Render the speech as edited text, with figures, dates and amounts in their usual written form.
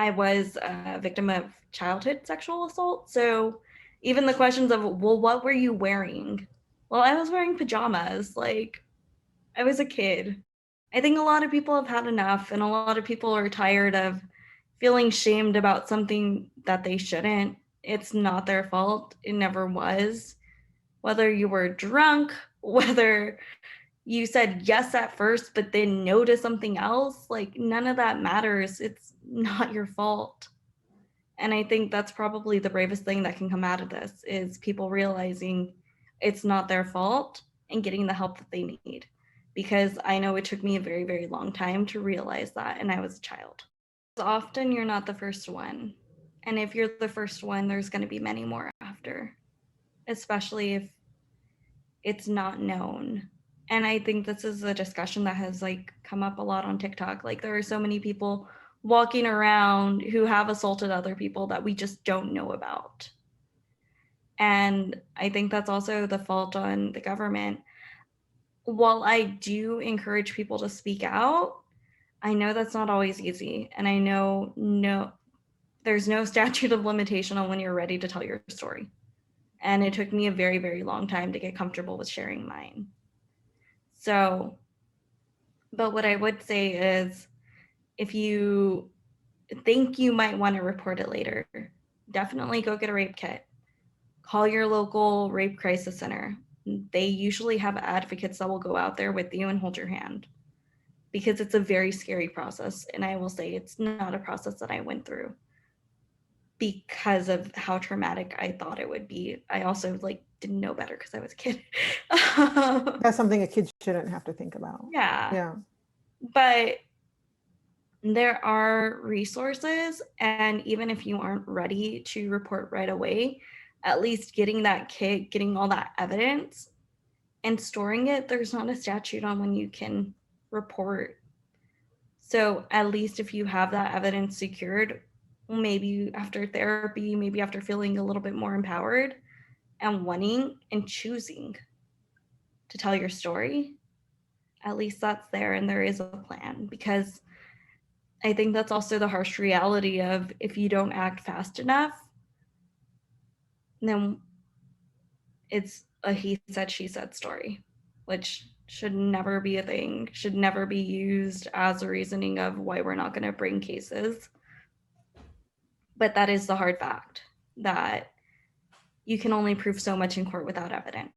I was a victim of childhood sexual assault. So even the questions of, well, what were you wearing? Well, I was wearing pajamas. Like, I was a kid. I think a lot of people have had enough, and a lot of people are tired of feeling shamed about something that they shouldn't. It's not their fault. It never was. Whether you were drunk, whether you said yes at first, but then no to something else, like none of that matters. It's not your fault. And I think that's probably the bravest thing that can come out of this is people realizing it's not their fault and getting the help that they need. Because I know it took me a very, very long time to realize that, and I was a child. Often you're not the first one. And if you're the first one, there's going to be many more after, especially if it's not known. And I think this is a discussion that has like come up a lot on TikTok. Like there are so many people walking around who have assaulted other people that we just don't know about. And I think that's also the fault on the government. While I do encourage people to speak out, I know that's not always easy. And I know there's no statute of limitation on when you're ready to tell your story. And it took me a very, very long time to get comfortable with sharing mine. So, but what I would say is if you think you might want to report it later, definitely go get a rape kit. Call your local rape crisis center. They usually have advocates that will go out there with you and hold your hand because it's a very scary process. And I will say it's not a process that I went through because of how traumatic I thought it would be. I also like didn't know better because I was a kid. That's something a kid shouldn't have to think about. Yeah. Yeah. But there are resources, and even if you aren't ready to report right away, at least getting that kit, getting all that evidence and storing it, there's not a statute on when you can report. So at least if you have that evidence secured, maybe after therapy, maybe after feeling a little bit more empowered and wanting and choosing to tell your story, at least that's there and there is a plan. Because I think that's also the harsh reality of if you don't act fast enough, then it's a he said, she said story, which should never be a thing, should never be used as a reasoning of why we're not going to bring cases. But that is the hard fact that you can only prove so much in court without evidence.